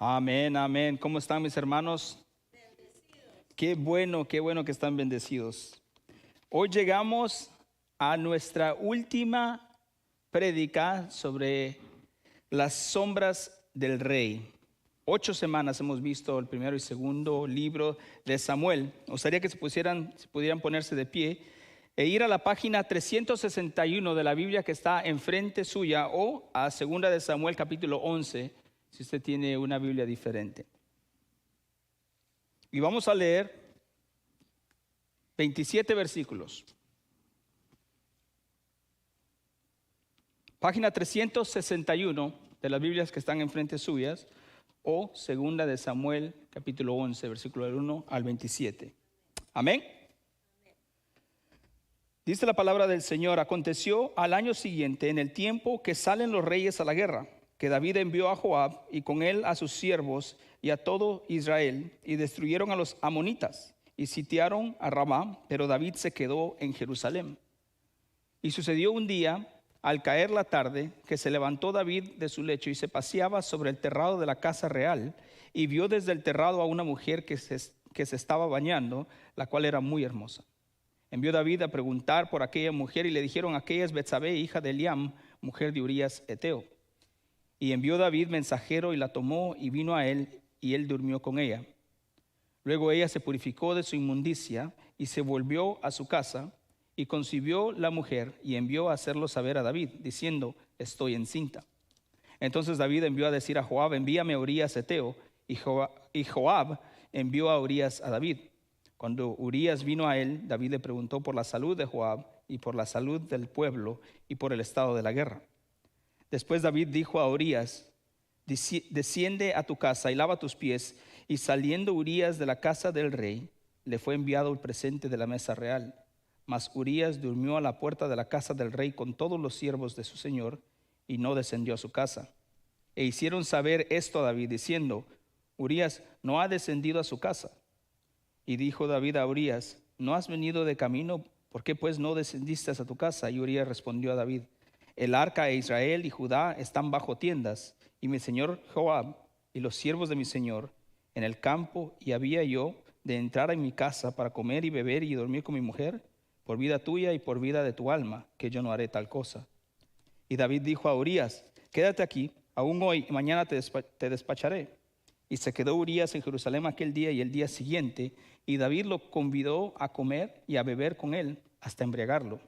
Amén, amén. ¿Cómo están mis hermanos? Qué bueno que están bendecidos. Hoy llegamos a nuestra última prédica sobre las sombras del rey. 8 semanas hemos visto el primero y segundo libro de Samuel. Me gustaría que se pudieran ponerse de pie e ir a la página 361 de la Biblia que está enfrente suya, o a 2 de Samuel capítulo 11, si usted tiene una Biblia diferente. Y vamos a leer 27 versículos. Página 361 de las Biblias que están enfrente suyas, o 2 de Samuel capítulo 11, versículo del 1 al 27. Amén. Dice la palabra del Señor: aconteció al año siguiente, en el tiempo que salen los reyes a la guerra, que David envió a Joab y con él a sus siervos y a todo Israel, y destruyeron a los amonitas y sitiaron a Ramá, pero David se quedó en Jerusalén. Y sucedió un día, al caer la tarde, que se levantó David de su lecho y se paseaba sobre el terrado de la casa real, y vio desde el terrado a una mujer que se estaba bañando, la cual era muy hermosa. Envió David a preguntar por aquella mujer, y le dijeron: aquella es Betsabé, hija de Eliam, mujer de Urías Eteo. Y envió David mensajero, y la tomó y vino a él, y él durmió con ella. Luego ella se purificó de su inmundicia y se volvió a su casa, y concibió la mujer y envió a hacerlo saber a David, diciendo: estoy encinta. Entonces David envió a decir a Joab: envíame a Urías Eteo. Y Joab envió a Urías a David. Cuando Urías vino a él, David le preguntó por la salud de Joab y por la salud del pueblo y por el estado de la guerra. Después David dijo a Urías: desciende a tu casa y lava tus pies. Y saliendo Urías de la casa del rey, le fue enviado el presente de la mesa real. Mas Urías durmió a la puerta de la casa del rey con todos los siervos de su señor, y no descendió a su casa. E hicieron saber esto a David, diciendo: Urías no ha descendido a su casa. Y dijo David a Urías: ¿no has venido de camino? ¿Por qué pues no descendiste a tu casa? Y Urías respondió a David: el arca e Israel y Judá están bajo tiendas, y mi señor Joab y los siervos de mi señor en el campo, y había yo de entrar en mi casa para comer y beber y dormir con mi mujer. Por vida tuya y por vida de tu alma, que yo no haré tal cosa. Y David dijo a Urías: quédate aquí aún hoy, y mañana te despacharé. Y se quedó Urías en Jerusalén aquel día y el día siguiente, y David lo convidó a comer y a beber con él hasta embriagarlo.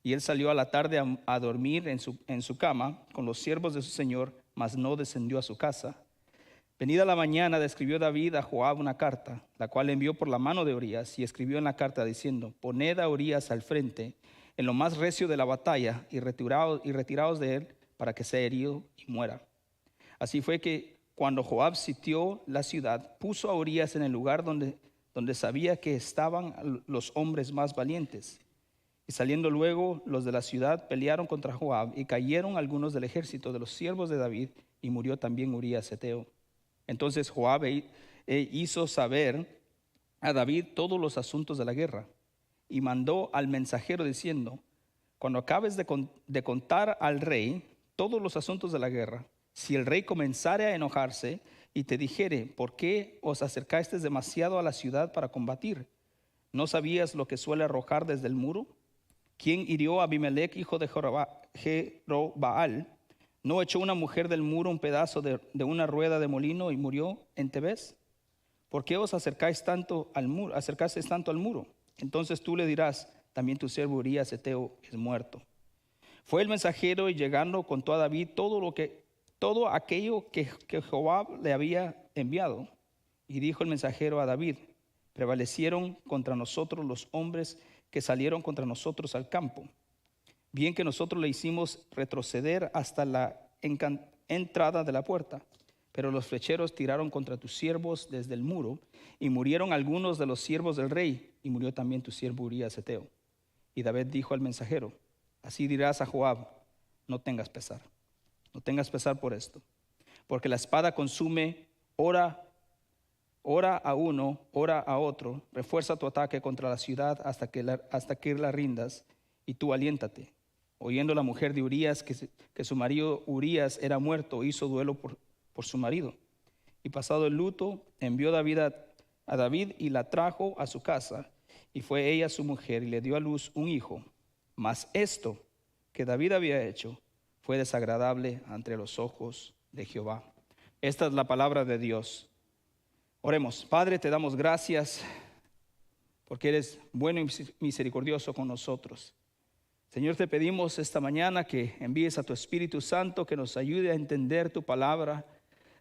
Y él salió a la tarde a dormir en su cama con los siervos de su señor, mas no descendió a su casa. Venida la mañana, escribió David a Joab una carta, la cual envió por la mano de Urías, y escribió en la carta diciendo: poned a Urías al frente en lo más recio de la batalla, y retiraos de él, para que sea herido y muera. Así fue que cuando Joab sitió la ciudad, puso a Urías en el lugar donde sabía que estaban los hombres más valientes. Y saliendo luego los de la ciudad, pelearon contra Joab, y cayeron algunos del ejército de los siervos de David, y murió también Urías Eteo. Entonces Joab hizo saber a David todos los asuntos de la guerra, y mandó al mensajero diciendo: cuando acabes de contar al rey todos los asuntos de la guerra, si el rey comenzare a enojarse y te dijere: ¿por qué os acercasteis demasiado a la ciudad para combatir? ¿No sabías lo que suele arrojar desde el muro? ¿Quién hirió a Abimelech, hijo de Jerobbaal? ¿No echó una mujer del muro un pedazo de una rueda de molino y murió en Tebez? ¿Por qué os acercasteis tanto al muro? Entonces tú le dirás: también tu siervo Urías Eteo es muerto. Fue el mensajero, y llegando contó a David todo aquello que Joab le había enviado. Y dijo el mensajero a David: prevalecieron contra nosotros los hombres que salieron contra nosotros al campo. Bien que nosotros le hicimos retroceder hasta la entrada de la puerta, pero los flecheros tiraron contra tus siervos desde el muro, y murieron algunos de los siervos del rey, y murió también tu siervo Urías Eteo. Y David dijo al mensajero: así dirás a Joab: no tengas pesar por esto, porque la espada consume ora a uno, ora a otro. Refuerza tu ataque contra la ciudad hasta que la rindas, y tú aliéntate. Oyendo la mujer de Urías que su marido Urías era muerto, hizo duelo por su marido. Y pasado el luto, envió David a David y la trajo a su casa. Y fue ella su mujer y le dio a luz un hijo. Mas esto que David había hecho fue desagradable ante los ojos de Jehová. Esta es la palabra de Dios. Oremos. Padre, te damos gracias porque eres bueno y misericordioso con nosotros. Señor, te pedimos esta mañana que envíes a tu Espíritu Santo que nos ayude a entender tu palabra.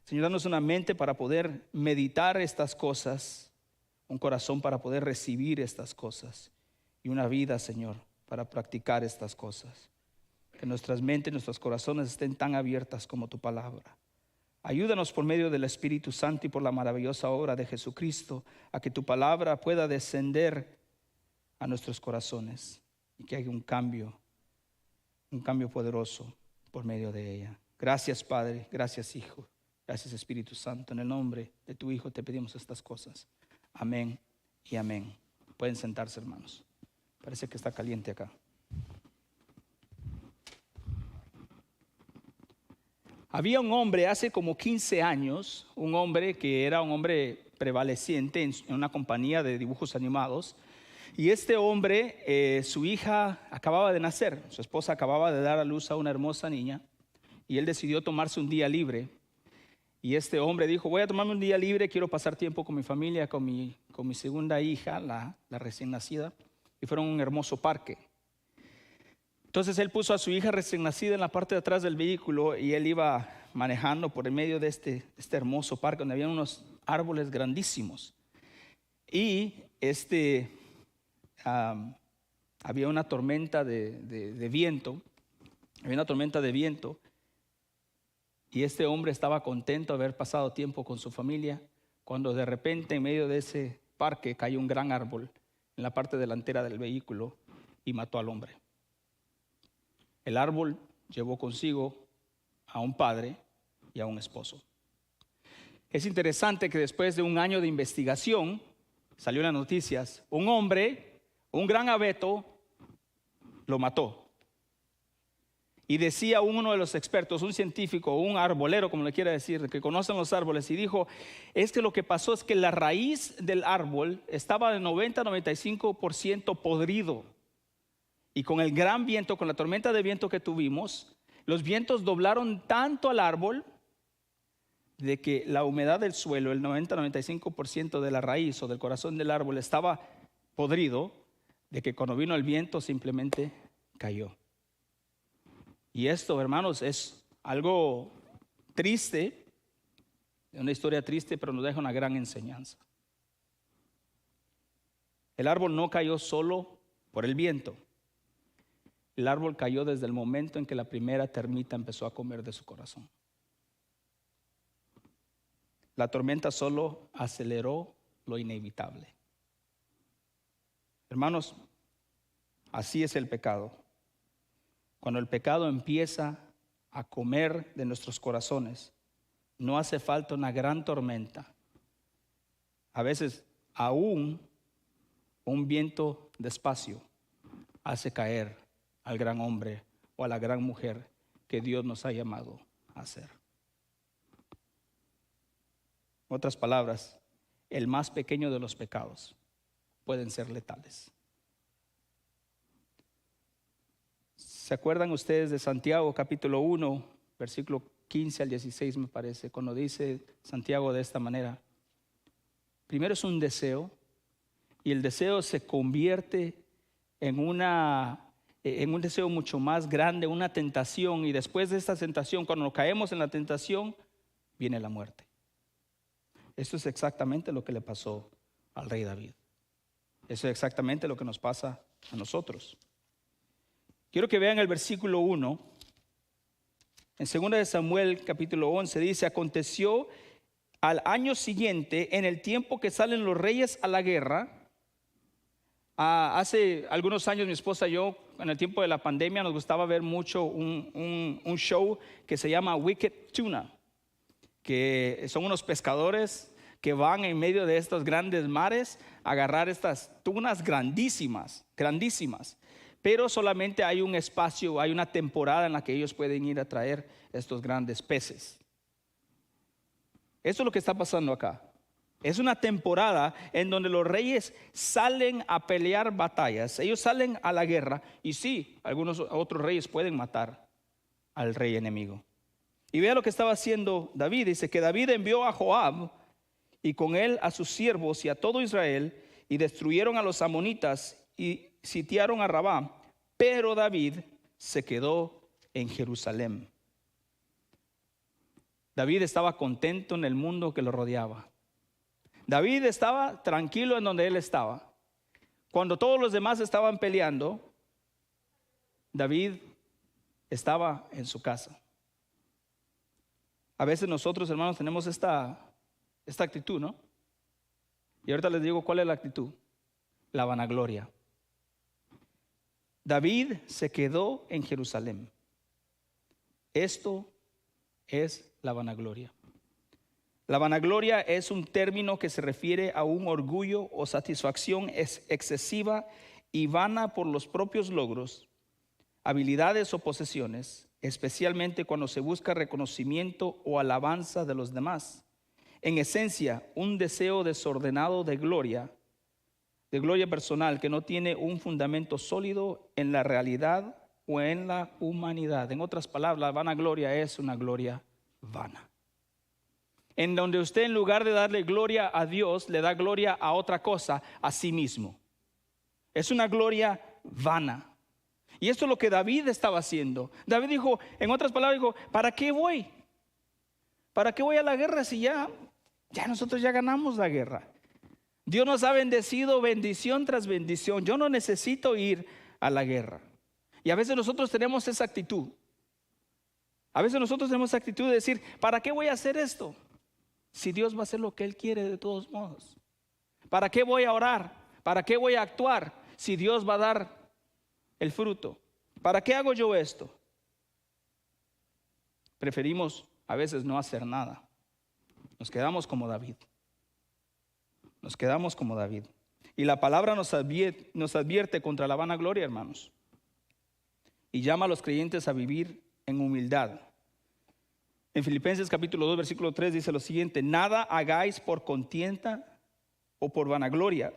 Señor, danos una mente para poder meditar estas cosas, un corazón para poder recibir estas cosas y una vida, Señor, para practicar estas cosas. Que nuestras mentes, nuestros corazones estén tan abiertas como tu palabra. Ayúdanos por medio del Espíritu Santo y por la maravillosa obra de Jesucristo a que tu palabra pueda descender a nuestros corazones y que haya un cambio poderoso por medio de ella. Gracias, Padre, gracias, Hijo, gracias, Espíritu Santo. En el nombre de tu Hijo te pedimos estas cosas. Amén y amén. Pueden sentarse, hermanos. Parece que está caliente acá. Había un hombre hace como 15 años, un hombre que era un hombre prevaleciente en una compañía de dibujos animados. Y este hombre, su hija acababa de nacer, su esposa acababa de dar a luz a una hermosa niña. Y él decidió tomarse un día libre. Y este hombre dijo, voy a tomarme un día libre, quiero pasar tiempo con mi familia, con mi segunda hija, la recién nacida. Y fueron a un hermoso parque. Entonces él puso a su hija recién nacida en la parte de atrás del vehículo y él iba manejando por el medio de este hermoso parque donde había unos árboles grandísimos. Y había una tormenta de viento. Había una tormenta de viento. Y este hombre estaba contento de haber pasado tiempo con su familia cuando de repente en medio de ese parque cayó un gran árbol en la parte delantera del vehículo y mató al hombre. El árbol llevó consigo a un padre y a un esposo. Es interesante que después de un año de investigación, salió en las noticias, un hombre, un gran abeto, lo mató. Y decía uno de los expertos, un científico, un arbolero, como le quiera decir, que conocen los árboles, y dijo, es que lo que pasó es que la raíz del árbol estaba de 90-95% podrido. Y con el gran viento, con la tormenta de viento que tuvimos, los vientos doblaron tanto al árbol de que la humedad del suelo, el 90-95% de la raíz o del corazón del árbol estaba podrido, de que cuando vino el viento simplemente cayó. Y esto, hermanos, es algo triste, una historia triste, pero nos deja una gran enseñanza. El árbol no cayó solo por el viento. El árbol cayó desde el momento en que la primera termita empezó a comer de su corazón. La tormenta solo aceleró lo inevitable. Hermanos, así es el pecado. Cuando el pecado empieza a comer de nuestros corazones, no hace falta una gran tormenta. A veces aún un viento despacio hace caer al gran hombre o a la gran mujer que Dios nos ha llamado a ser. En otras palabras, el más pequeño de los pecados pueden ser letales. ¿Se acuerdan ustedes de Santiago capítulo 1, versículo 15 al 16 me parece, cuando dice Santiago de esta manera? Primero es un deseo y el deseo se convierte en un deseo mucho más grande, una tentación, y después de esta tentación, cuando caemos en la tentación, viene la muerte. Esto es exactamente lo que le pasó al rey David. Eso es exactamente lo que nos pasa a nosotros. Quiero que vean el versículo 1. En 2 de Samuel capítulo 11 dice, aconteció al año siguiente, en el tiempo que salen los reyes a la guerra. Hace algunos años mi esposa y yo, en el tiempo de la pandemia, nos gustaba ver mucho un show que se llama Wicked Tuna, que son unos pescadores que van en medio de estos grandes mares a agarrar estas tunas grandísimas, pero solamente hay un espacio, hay una temporada en la que ellos pueden ir a traer estos grandes peces. Eso es lo que está pasando acá. Es una temporada en donde los reyes salen a pelear batallas. Ellos salen a la guerra. Y sí, algunos otros reyes pueden matar al rey enemigo. Y vea lo que estaba haciendo David. Dice que David envió a Joab y con él a sus siervos y a todo Israel, y destruyeron a los amonitas y sitiaron a Rabá. Pero David se quedó en Jerusalén. David estaba contento en el mundo que lo rodeaba. David estaba tranquilo en donde él estaba. Cuando todos los demás estaban peleando, David estaba en su casa. A veces nosotros, hermanos, tenemos esta actitud, ¿no? Y ahorita les digo cuál es la actitud: la vanagloria. David se quedó en Jerusalén. Esto es la vanagloria. La vanagloria es un término que se refiere a un orgullo o satisfacción excesiva y vana por los propios logros, habilidades o posesiones, especialmente cuando se busca reconocimiento o alabanza de los demás. En esencia, un deseo desordenado de gloria personal que no tiene un fundamento sólido en la realidad o en la humanidad. En otras palabras, la vanagloria es una gloria vana, en donde usted, en lugar de darle gloria a Dios, le da gloria a otra cosa, a sí mismo. Es una gloria vana. Y esto es lo que David estaba haciendo. David dijo, en otras palabras, dijo: ¿para qué voy? ¿Para qué voy a la guerra si ya nosotros ya ganamos la guerra? Dios nos ha bendecido bendición tras bendición. Yo no necesito ir a la guerra. Y a veces nosotros tenemos esa actitud. A veces nosotros tenemos esa actitud de decir: ¿para qué voy a hacer esto si Dios va a hacer lo que Él quiere de todos modos? ¿Para qué voy a orar? ¿Para qué voy a actuar si Dios va a dar el fruto? ¿Para qué hago yo esto? Preferimos a veces no hacer nada. Nos quedamos como David. Nos quedamos como David. Y la palabra nos advierte contra la vanagloria, hermanos. Y llama a los creyentes a vivir en humildad. En Filipenses capítulo 2, versículo 3 dice lo siguiente: nada hagáis por contienda o por vanagloria,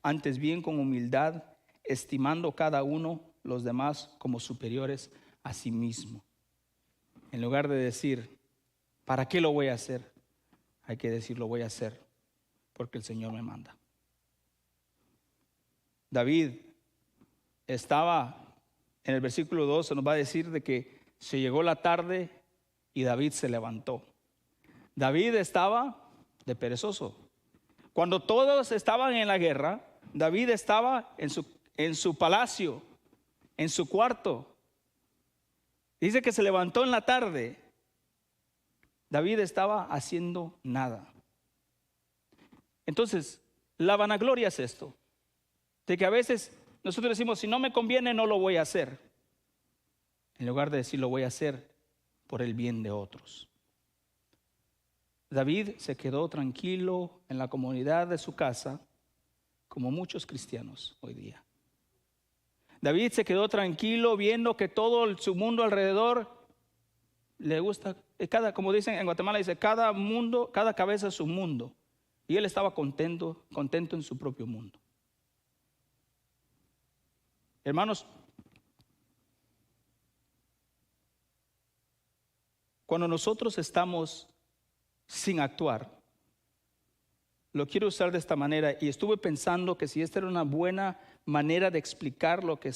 antes bien con humildad, estimando cada uno los demás como superiores a sí mismo. En lugar de decir: ¿para qué lo voy a hacer?, hay que decir: lo voy a hacer porque el Señor me manda. David estaba, en el versículo 2 se nos va a decir de que se llegó la tarde y David se levantó. David estaba de perezoso. Cuando todos estaban en la guerra, David estaba en su palacio, en su cuarto. Dice que se levantó en la tarde. David estaba haciendo nada. Entonces, la vanagloria es esto, de que a veces nosotros decimos: si no me conviene, no lo voy a hacer, en lugar de decir: lo voy a hacer por el bien de otros. David se quedó tranquilo en la comunidad de su casa, como muchos cristianos hoy día. David se quedó tranquilo viendo que todo su mundo alrededor le gusta, como dicen en Guatemala, dice: cada cabeza es un mundo. Y él estaba contento en su propio mundo. Hermanos, cuando nosotros estamos sin actuar, lo quiero usar de esta manera, y estuve pensando que si esta era una buena manera de explicar lo que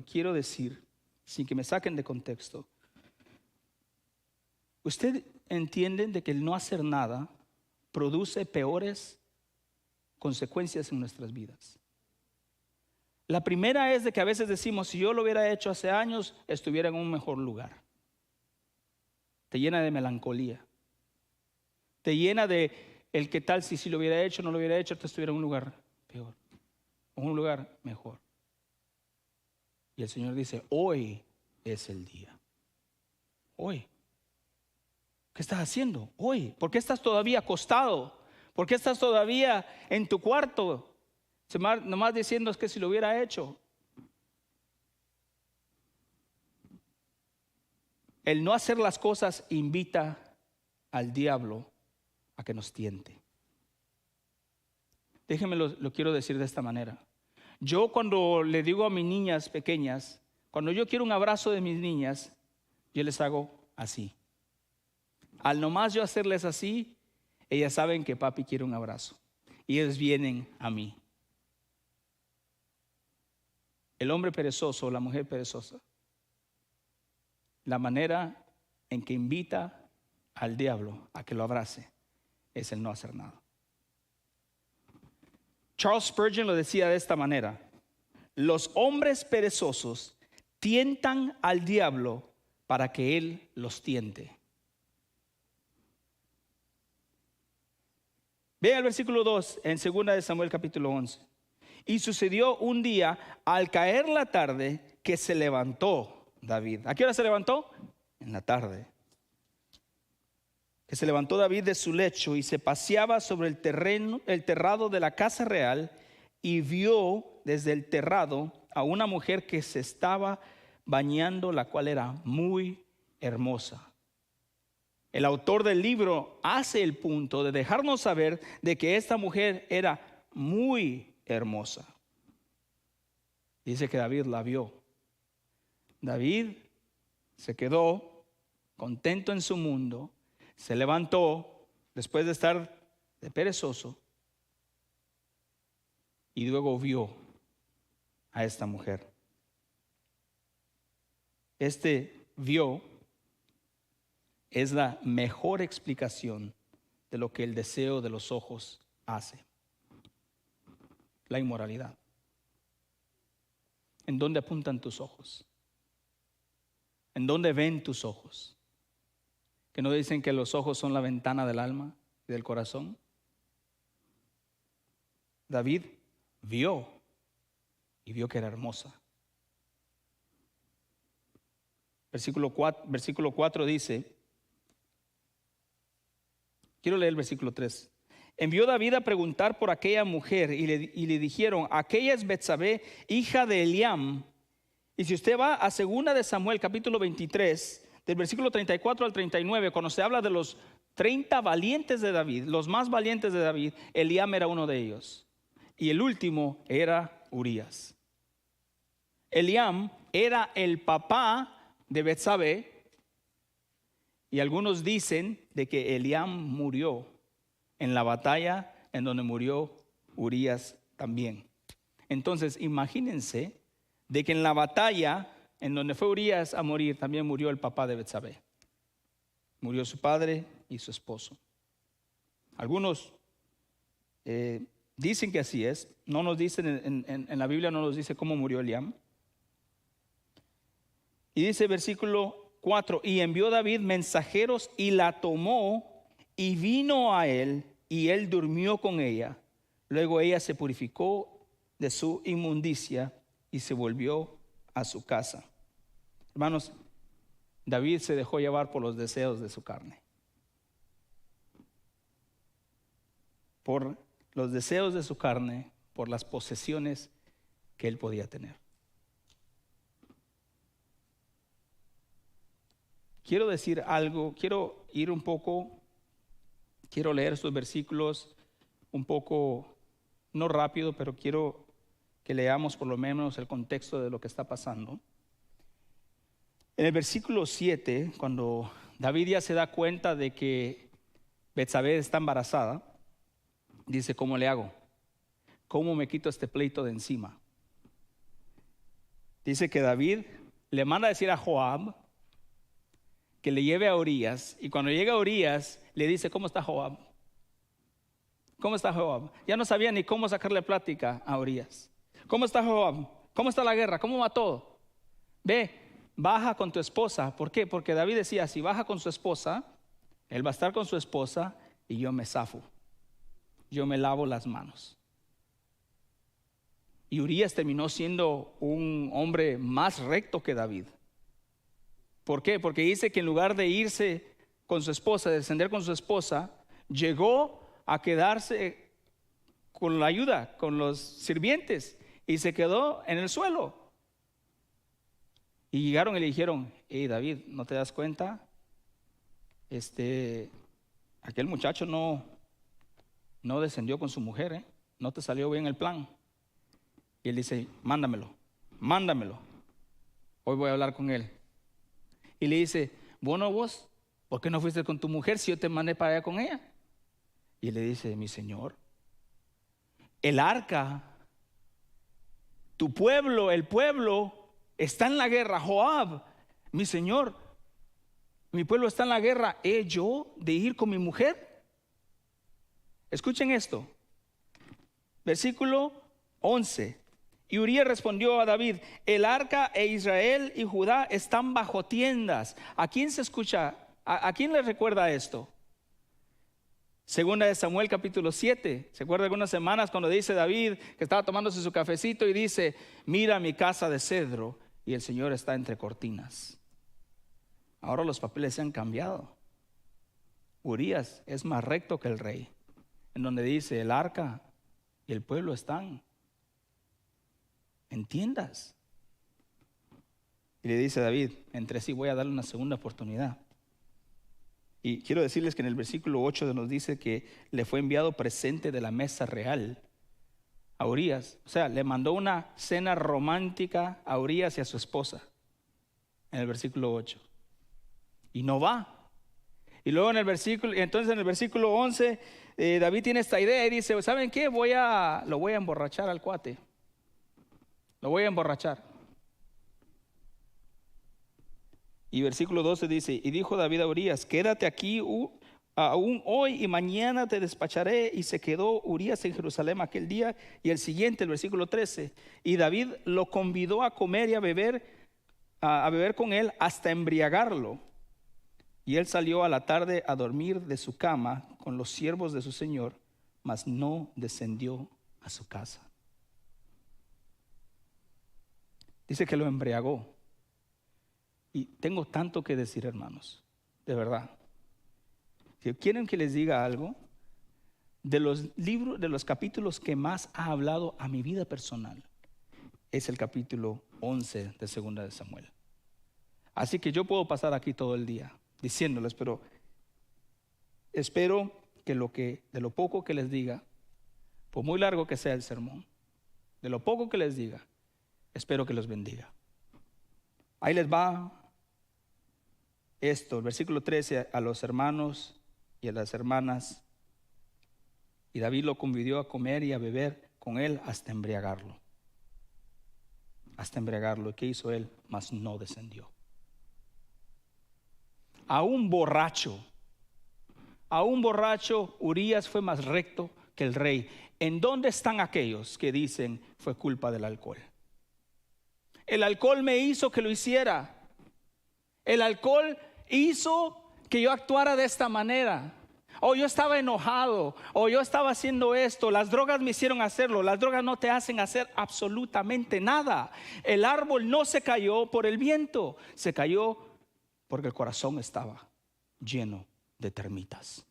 quiero decir, sin que me saquen de contexto. ¿Usted entiende de que el no hacer nada produce peores consecuencias en nuestras vidas? La primera es de que a veces decimos: si yo lo hubiera hecho hace años, estuviera en un mejor lugar. Te llena de melancolía. Te llena de el qué tal si lo hubiera hecho, no lo hubiera hecho, te estuviera en un lugar peor, o un lugar mejor. Y el Señor dice: hoy es el día. Hoy. ¿Qué estás haciendo hoy? ¿Por qué estás todavía acostado? ¿Por qué estás todavía en tu cuarto? Nomás diciendo: es que si lo hubiera hecho. El no hacer las cosas invita al diablo a que nos tiente. Déjenme lo quiero decir de esta manera. Yo cuando le digo a mis niñas pequeñas, cuando yo quiero un abrazo de mis niñas, yo les hago así. Al nomás yo hacerles así, ellas saben que papi quiere un abrazo. Y ellos vienen a mí. El hombre perezoso, la mujer perezosa, la manera en que invita al diablo a que lo abrace es el no hacer nada. Charles Spurgeon lo decía de esta manera: los hombres perezosos tientan al diablo para que él los tiente. Vea el versículo 2 en 2 de Samuel capítulo 11. Y sucedió un día, al caer la tarde, que se levantó David. ¿A qué hora se levantó? En la tarde. Que se levantó David de su lecho y se paseaba sobre el terrado de la casa real, y vio desde el terrado a una mujer que se estaba bañando, la cual era muy hermosa. El autor del libro hace el punto de dejarnos saber de que esta mujer era muy hermosa. Dice que David la vio. David se quedó contento en su mundo, se levantó después de estar de perezoso y luego vio a esta mujer. Vio es la mejor explicación de lo que el deseo de los ojos hace. La inmoralidad. ¿En dónde apuntan tus ojos? ¿En dónde ven tus ojos? ¿Que no dicen que los ojos son la ventana del alma y del corazón? David vio y vio que era hermosa. Versículo 4 dice, quiero leer el versículo 3. Envió David a preguntar por aquella mujer y le dijeron: aquella es Betsabé, hija de Eliam. Y si usted va a 2 de Samuel capítulo 23, del versículo 34 al 39, cuando se habla de los 30 valientes de David, los más valientes de David, Eliam era uno de ellos. Y el último era Urías. Eliam era el papá de Betsabé, y algunos dicen de que Eliam murió en la batalla en donde murió Urías también. Entonces imagínense de que en la batalla en donde fue Urías a morir, también murió el papá de Betsabé. Murió su padre y su esposo. Algunos dicen que así es. No nos dicen en la Biblia, no nos dice cómo murió Eliam. Y dice versículo 4: y envió David mensajeros y la tomó y vino a él, y él durmió con ella. Luego ella se purificó de su inmundicia y se volvió a su casa. Hermanos, David se dejó llevar por los deseos de su carne. Por los deseos de su carne, por las posesiones que él podía tener. Quiero decir algo, quiero leer estos versículos un poco, no rápido, pero quiero que leamos por lo menos el contexto de lo que está pasando. En el versículo 7, cuando David ya se da cuenta de que Betsabé está embarazada, dice: ¿cómo le hago? ¿Cómo me quito este pleito de encima? Dice que David le manda a decir a Joab que le lleve a Urías, y cuando llega a Urías le dice: ¿cómo está Joab? ¿Cómo está Joab? Ya no sabía ni cómo sacarle plática a Urías. ¿Cómo está Joab? ¿Cómo está la guerra? ¿Cómo va todo? Ve, baja con tu esposa. ¿Por qué? Porque David decía: si baja con su esposa, él va a estar con su esposa y yo me zafo. Yo me lavo las manos. Y Urías terminó siendo un hombre más recto que David. ¿Por qué? Porque dice que en lugar de irse con su esposa, de descender con su esposa, llegó a quedarse con la ayuda, con los sirvientes, y se quedó en el suelo. Y llegaron y le dijeron: hey David, ¿no te das cuenta? aquel muchacho no descendió con su mujer, ¿eh? No te salió bien el plan. Y él dice, mándamelo. Hoy voy a hablar con él. Y le dice, bueno, vos, ¿por qué no fuiste con tu mujer si yo te mandé para allá con ella? Y él le dice, mi señor, el arca, tu pueblo, el pueblo está en la guerra. Joab, mi señor, mi pueblo está en la guerra. ¿He yo de ir con mi mujer? Escuchen esto. Versículo 11. Y Urías respondió a David, el arca e Israel y Judá están bajo tiendas. ¿A quién se escucha? ¿A quién le recuerda esto? Segunda de Samuel capítulo 7. ¿Se acuerda algunas semanas cuando dice David que estaba tomándose su cafecito y dice, mira mi casa de cedro y el Señor está entre cortinas? Ahora los papeles se han cambiado. Urías es más recto que el rey, en donde dice el arca y el pueblo están en tiendas. Y le dice David, entre sí voy a darle una segunda oportunidad. Y quiero decirles que en el versículo 8 nos dice que le fue enviado presente de la mesa real a Urías. O sea, le mandó una cena romántica a Urías y a su esposa. En el versículo 8. Y no va. Y luego entonces en el versículo 11, David tiene esta idea y dice, ¿saben qué? Lo voy a emborrachar al cuate. Lo voy a emborrachar. Y versículo 12 dice, y dijo David a Urías, quédate aquí aún hoy y mañana te despacharé. Y se quedó Urías en Jerusalén aquel día y el siguiente, el versículo 13. Y David lo convidó a comer y a beber con él hasta embriagarlo. Y él salió a la tarde a dormir de su cama con los siervos de su señor, mas no descendió a su casa. Dice que lo embriagó. Y tengo tanto que decir, hermanos, de verdad. Si quieren que les diga algo, de los libros, de los capítulos que más ha hablado a mi vida personal, es el capítulo 11 de Segunda de Samuel. Así que yo puedo pasar aquí todo el día diciéndoles, pero espero que de lo poco que les diga, por muy largo que sea el sermón, de lo poco que les diga, espero que los bendiga. Ahí les va esto, el versículo 13, a los hermanos y a las hermanas. Y David lo convidó a comer y a beber con él hasta embriagarlo. Hasta embriagarlo. ¿Y qué hizo él? Mas no descendió. A un borracho, Urías fue más recto que el rey. ¿En dónde están aquellos que dicen fue culpa del alcohol? El alcohol me hizo que lo hiciera. El alcohol hizo que yo actuara de esta manera. O yo estaba enojado, o yo estaba haciendo esto. Las drogas me hicieron hacerlo. Las drogas no te hacen hacer absolutamente nada. El árbol no se cayó por el viento, se cayó porque el corazón estaba lleno de termitas.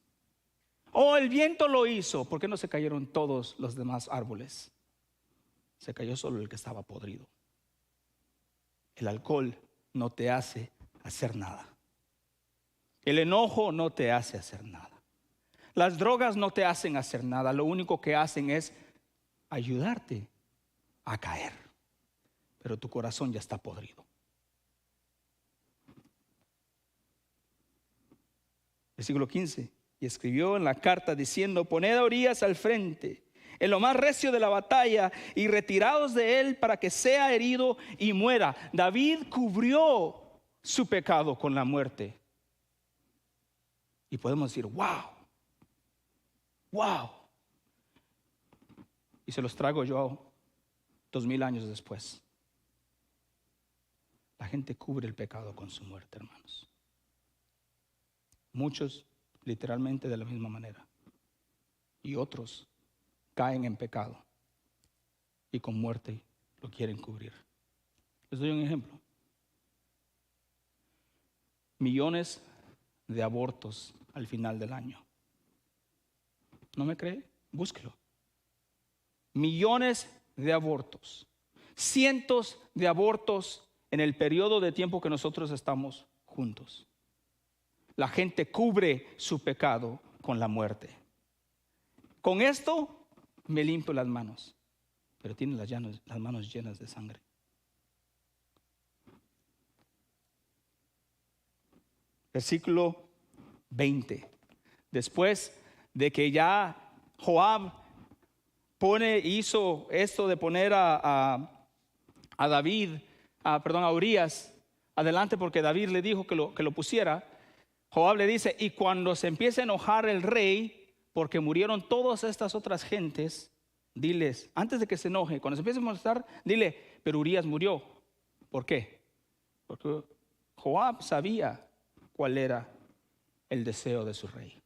O el viento lo hizo. ¿Por qué no se cayeron todos los demás árboles? Se cayó solo el que estaba podrido. El alcohol no te hace hacer nada. El enojo no te hace hacer nada. Las drogas no te hacen hacer nada. Lo único que hacen es ayudarte a caer. Pero tu corazón ya está podrido. Versículo 15. Y escribió en la carta diciendo, poned a Urías al frente, en lo más recio de la batalla, y retiraos de él para que sea herido y muera. David cubrió su pecado con la muerte. Y podemos decir, wow. Y se los traigo yo 2000 años después. La gente cubre el pecado con su muerte, hermanos. Muchos literalmente de la misma manera. Y otros caen en pecado y con muerte lo quieren cubrir. Les doy un ejemplo. Millones de abortos al final del año. ¿No me cree? Búsquelo. Millones de abortos. Cientos de abortos en el periodo de tiempo que nosotros estamos juntos. La gente cubre su pecado con la muerte. Con esto me limpio las manos, pero tiene las manos llenas de sangre. Versículo 20. Después de que ya Joab hizo esto de poner a Urías adelante, porque David le dijo que lo pusiera. Joab le dice: y cuando se empiece a enojar el rey, porque murieron todas estas otras gentes, diles, antes de que se enoje, cuando se empiece a molestar, dile: pero Urías murió. ¿Por qué? Porque Joab sabía cuál era el deseo de su rey.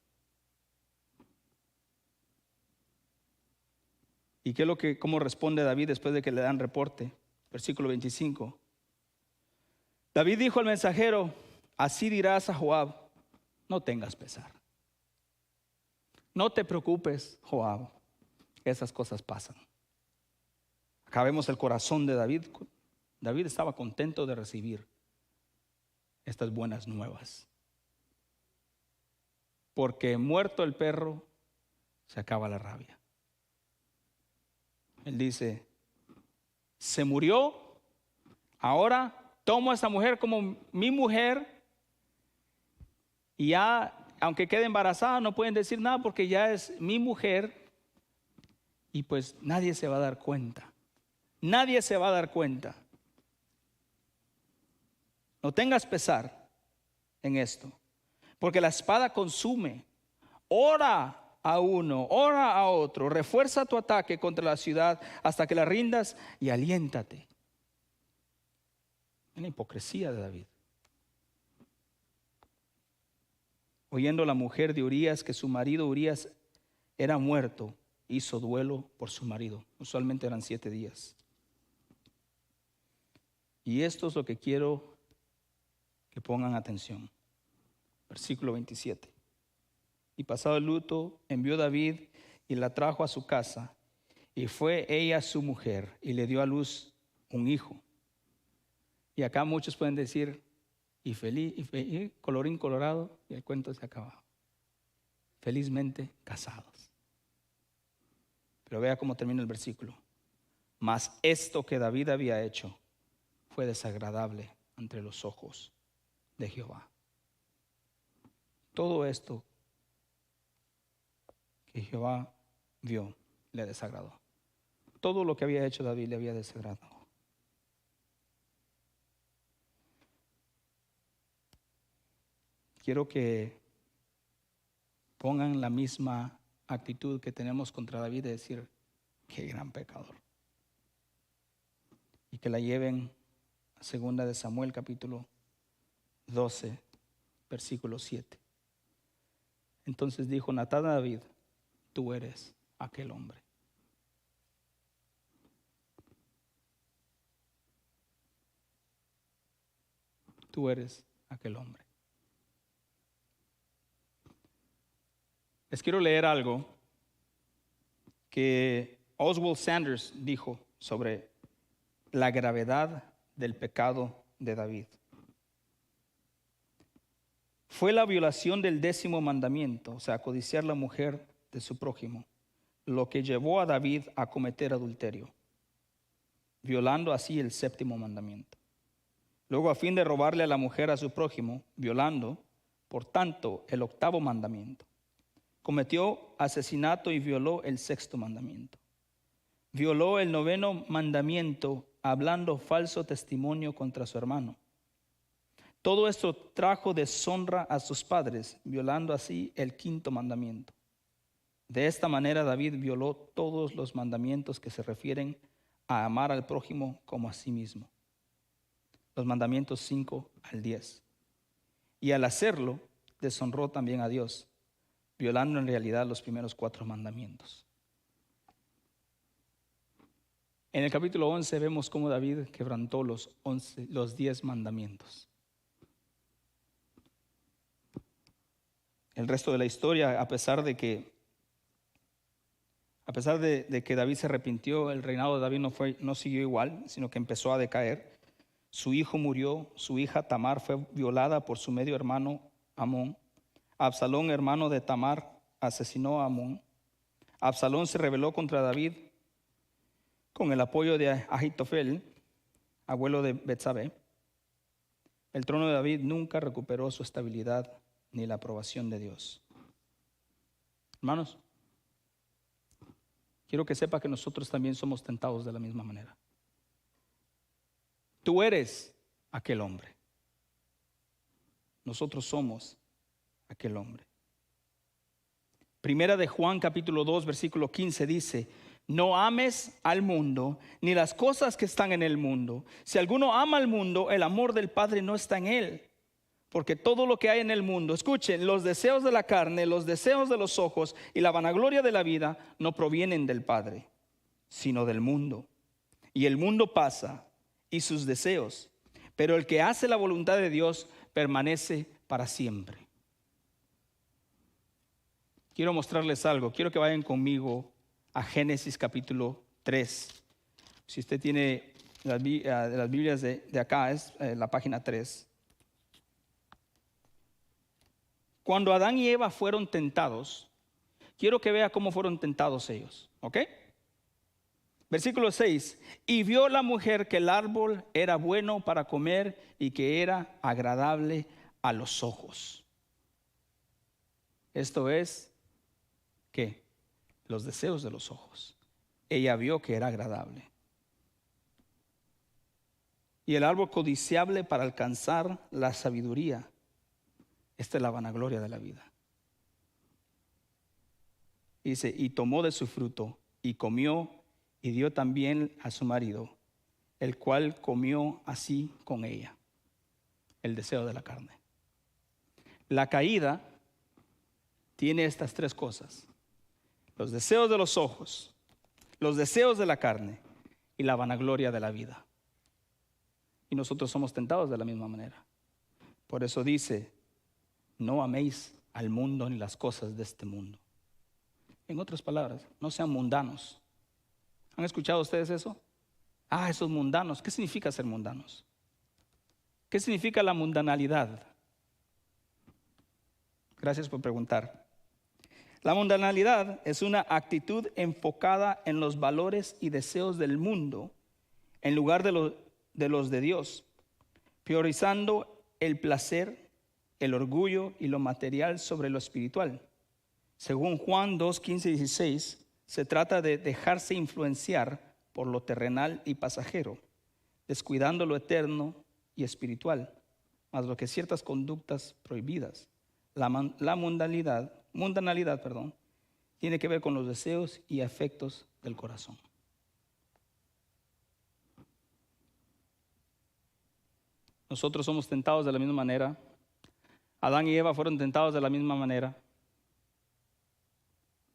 ¿Y qué es cómo responde David después de que le dan reporte? Versículo 25. David dijo al mensajero: así dirás a Joab, no tengas pesar. No te preocupes, Joab, esas cosas pasan. Acá vemos el corazón de David. David estaba contento de recibir estas buenas nuevas. Porque muerto el perro, se acaba la rabia. Él dice: se murió, ahora tomo a esta mujer como mi mujer, y ya, aunque quede embarazada, no pueden decir nada porque ya es mi mujer, y pues nadie se va a dar cuenta. Nadie se va a dar cuenta. No tengas pesar en esto, porque la espada consume. Ora a uno, ora a otro, refuerza tu ataque contra la ciudad hasta que la rindas y aliéntate. En la hipocresía de David. Oyendo la mujer de Urías que su marido Urías era muerto, hizo duelo por su marido. Usualmente eran 7 días. Y esto es lo que quiero que pongan atención. Versículo 27. Y pasado el luto, envió David y la trajo a su casa, y fue ella su mujer, y le dio a luz un hijo. Y acá muchos pueden decir: y feliz, y colorín colorado, y el cuento se acaba. Felizmente casados. Pero vea cómo termina el versículo. Mas esto que David había hecho fue desagradable ante los ojos de Jehová. Todo esto que Jehová vio le desagradó. Todo lo que había hecho David le había desagradado. Quiero que pongan la misma actitud que tenemos contra David, de decir: qué gran pecador. Y que la lleven a 2 de Samuel capítulo 12, versículo 7. Entonces dijo Natán a David: tú eres aquel hombre. Tú eres aquel hombre. Les quiero leer algo que Oswald Sanders dijo sobre la gravedad del pecado de David. Fue la violación del 10º mandamiento, o sea, codiciar la mujer de su prójimo, lo que llevó a David a cometer adulterio, violando así el 7º mandamiento. Luego, a fin de robarle a la mujer a su prójimo, violando, por tanto, el 8º mandamiento. Cometió asesinato y violó el 6º mandamiento. Violó el 9º mandamiento hablando falso testimonio contra su hermano. Todo esto trajo deshonra a sus padres, violando así el 5º mandamiento. De esta manera David violó todos los mandamientos que se refieren a amar al prójimo como a sí mismo. Los mandamientos 5 al 10. Y al hacerlo, deshonró también a Dios, violando en realidad los primeros 4 mandamientos. En el capítulo 11 vemos cómo David quebrantó los 10 mandamientos. El resto de la historia, a pesar de que David se arrepintió, el reinado de David no siguió igual, sino que empezó a decaer. Su hijo murió, su hija Tamar fue violada por su medio hermano Amón. Absalón, hermano de Tamar, asesinó a Amón. Absalón se rebeló contra David con el apoyo de Ahitofel, abuelo de Betsabé. El trono de David nunca recuperó su estabilidad ni la aprobación de Dios. Hermanos, quiero que sepa que nosotros también somos tentados de la misma manera. Tú eres aquel hombre. Nosotros somos aquel hombre. Primera de Juan capítulo 2 versículo 15 dice: no ames al mundo ni las cosas que están en el mundo. Si alguno ama al mundo, el amor del Padre no está en él. Porque todo lo que hay en el mundo, escuchen, los deseos de la carne, los deseos de los ojos y la vanagloria de la vida no provienen del Padre, sino del mundo. Y el mundo pasa y sus deseos, pero el que hace la voluntad de Dios permanece para siempre. Quiero mostrarles algo. Quiero que vayan conmigo a Génesis capítulo 3. Si usted tiene las Biblias de acá, es la página 3. Cuando Adán y Eva fueron tentados, quiero que vea cómo fueron tentados ellos, ¿ok? Versículo 6, y vio la mujer que el árbol era bueno para comer y que era agradable a los ojos. Esto es, ¿qué? Los deseos de los ojos. Ella vio que era agradable. Y el árbol codiciable para alcanzar la sabiduría. Esta es la vanagloria de la vida. Dice, y tomó de su fruto y comió y dio también a su marido, el cual comió así con ella. El deseo de la carne. La caída tiene estas tres cosas: los deseos de los ojos, los deseos de la carne y la vanagloria de la vida. Y nosotros somos tentados de la misma manera. Por eso dice, no améis al mundo ni las cosas de este mundo. En otras palabras, no sean mundanos. ¿Han escuchado ustedes eso? Esos mundanos. ¿Qué significa ser mundanos? ¿Qué significa la mundanalidad? Gracias por preguntar. La mundanalidad es una actitud enfocada en los valores y deseos del mundo en lugar de los de Dios, priorizando el placer, el orgullo y lo material sobre lo espiritual. Según Juan 2, 15 y 16, se trata de dejarse influenciar por lo terrenal y pasajero, descuidando lo eterno y espiritual, más lo que ciertas conductas prohibidas. La mundanalidad, tiene que ver con los deseos y afectos del corazón. Nosotros somos tentados de la misma manera. Adán y Eva fueron tentados de la misma manera.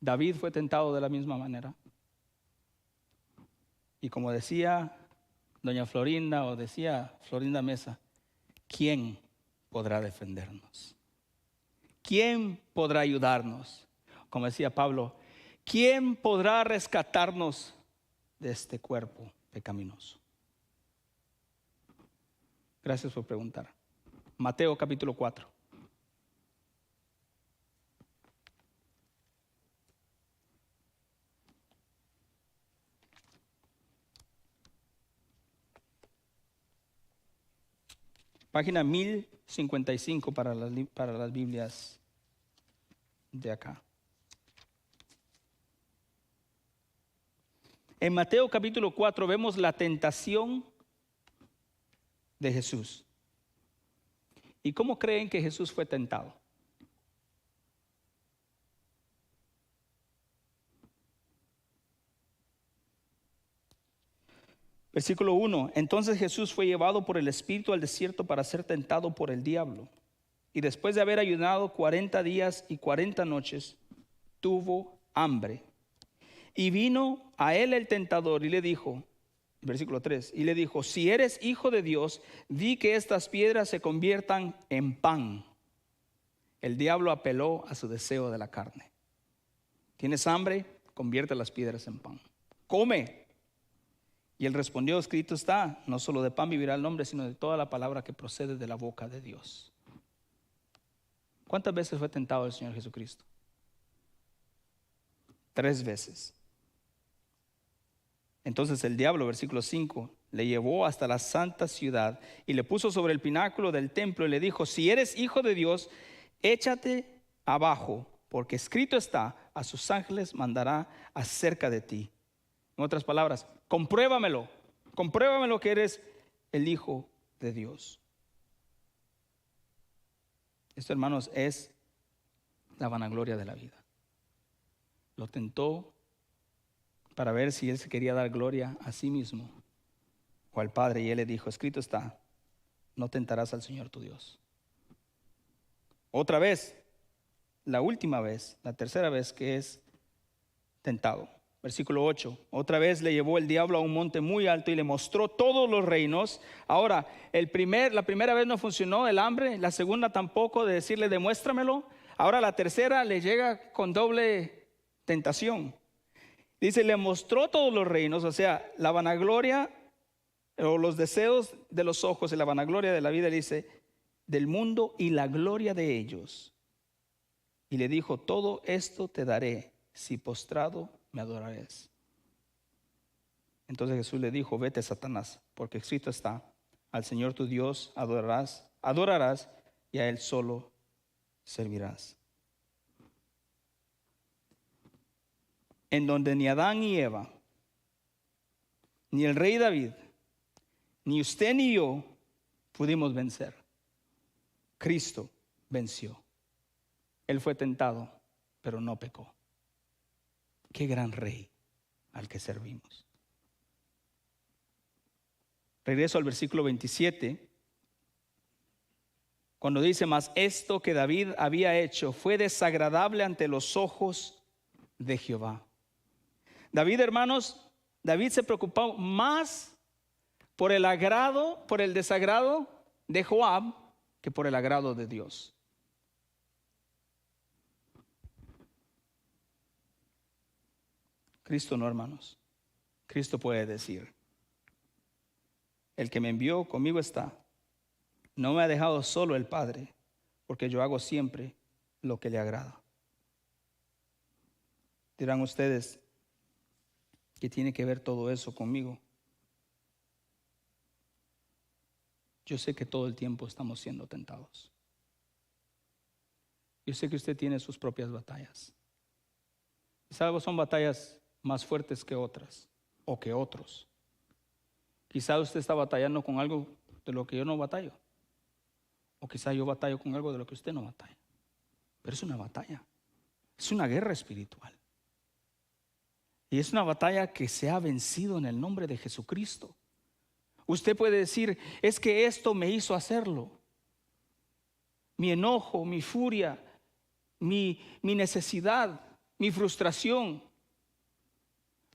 David fue tentado de la misma manera. Y como decía doña Florinda o decía Florinda Mesa, ¿quién podrá defendernos? ¿Quién podrá ayudarnos? Como decía Pablo, ¿quién podrá rescatarnos de este cuerpo pecaminoso? Gracias por preguntar. Mateo capítulo 4. Página 1055 para las Biblias de acá. En Mateo capítulo 4 vemos la tentación de Jesús. ¿Y cómo creen que Jesús fue tentado? Versículo 1. Entonces Jesús fue llevado por el Espíritu al desierto para ser tentado por el diablo. Y después de haber ayunado 40 días y 40 noches, tuvo hambre. Y vino a él el tentador y le dijo, versículo 3, y le dijo, si eres hijo de Dios, di que estas piedras se conviertan en pan. El diablo apeló a su deseo de la carne. ¿Tienes hambre? Convierte las piedras en pan. Come. Y él respondió, escrito está, no solo de pan vivirá el hombre, sino de toda la palabra que procede de la boca de Dios. ¿Cuántas veces fue tentado el Señor Jesucristo? 3 veces. Entonces el diablo, versículo 5, le llevó hasta la santa ciudad y le puso sobre el pináculo del templo y le dijo: si eres hijo de Dios, échate abajo, porque escrito está: a sus ángeles mandará acerca de ti. En otras palabras, compruébamelo que eres el Hijo de Dios. Esto, hermanos, es la vanagloria de la vida. Lo tentó para ver si él se quería dar gloria a sí mismo o al Padre, y él le dijo: escrito está, no tentarás al Señor tu Dios. Otra vez, la última vez, la tercera vez que es tentado. Versículo 8, otra vez le llevó el diablo a un monte muy alto y le mostró todos los reinos. Ahora, la primera vez no funcionó el hambre, la segunda tampoco, de decirle demuéstramelo. Ahora la tercera le llega con doble tentación. Dice, le mostró todos los reinos, o sea, la vanagloria o los deseos de los ojos y la vanagloria de la vida, dice, del mundo y la gloria de ellos. Y le dijo: todo esto te daré si postrado me adorarás. Entonces Jesús le dijo: vete, Satanás, porque escrito está: al Señor tu Dios adorarás y a Él solo servirás. En donde ni Adán ni Eva, ni el rey David, ni usted ni yo pudimos vencer, Cristo venció. Él fue tentado, pero no pecó. Qué gran rey al que servimos. Regreso al versículo 27, cuando dice: mas esto que David había hecho fue desagradable ante los ojos de Jehová. David, hermanos, David se preocupó más por el desagrado de Joab que por el agrado de Dios. Cristo no, hermanos. Cristo puede decir: el que me envió conmigo está. No me ha dejado solo el Padre, porque yo hago siempre lo que le agrada. Dirán ustedes: ¿qué tiene que ver todo eso conmigo? Yo sé que todo el tiempo estamos siendo tentados. Yo sé que usted tiene sus propias batallas. Quizás son batallas más fuertes que otras o que otros. Quizás usted está batallando con algo de lo que yo no batallo, o quizás yo batallo con algo de lo que usted no batalla. Pero es una batalla, es una guerra espiritual, y es una batalla que se ha vencido en el nombre de Jesucristo. Usted puede decir: es que esto me hizo hacerlo. Mi enojo, mi furia, mi necesidad, mi frustración,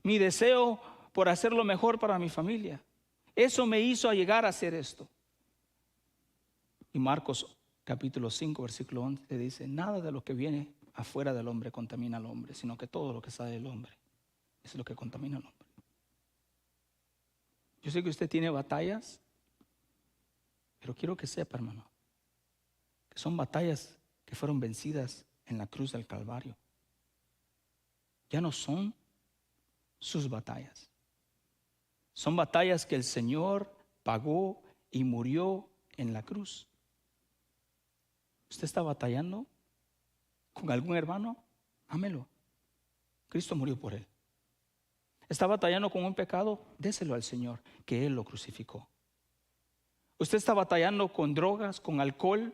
mi deseo por hacer lo mejor para mi familia, eso me hizo llegar a hacer esto. Y Marcos capítulo 5 versículo 11 dice: nada de lo que viene afuera del hombre contamina al hombre, sino que todo lo que sale del hombre es lo que contamina al hombre. Yo sé que usted tiene batallas, pero quiero que sepa, hermano, que son batallas que fueron vencidas en la cruz del Calvario. Ya no son sus batallas. Son batallas que el Señor pagó y murió en la cruz. ¿Usted está batallando con algún hermano? Ámelo. Cristo murió por él. ¿Está batallando con un pecado? Déselo al Señor, que Él lo crucificó. ¿Usted está batallando con drogas, con alcohol?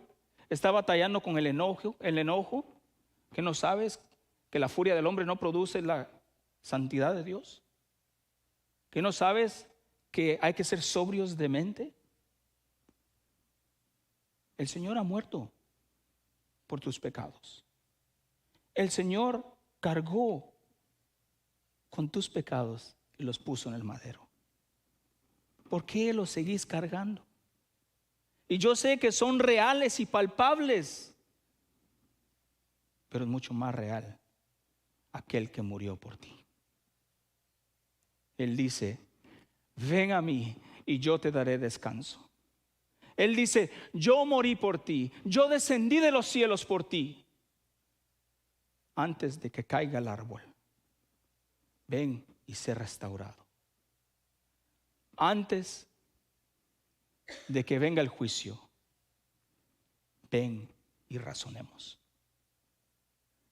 ¿Está batallando con el enojo? ¿Que no sabes que la furia del hombre no produce la santidad de Dios? ¿Que no sabes que hay que ser sobrios de mente? El Señor ha muerto por tus pecados. El Señor cargó con tus pecados y los puso en el madero. ¿Por qué los seguís cargando? Y yo sé que son reales y palpables, pero es mucho más real aquel que murió por ti. Él dice: ven a mí y yo te daré descanso. Él dice: yo morí por ti, yo descendí de los cielos por ti, antes de que caiga el árbol. ven y sé restaurado. Antes de que venga el juicio, ven y razonemos.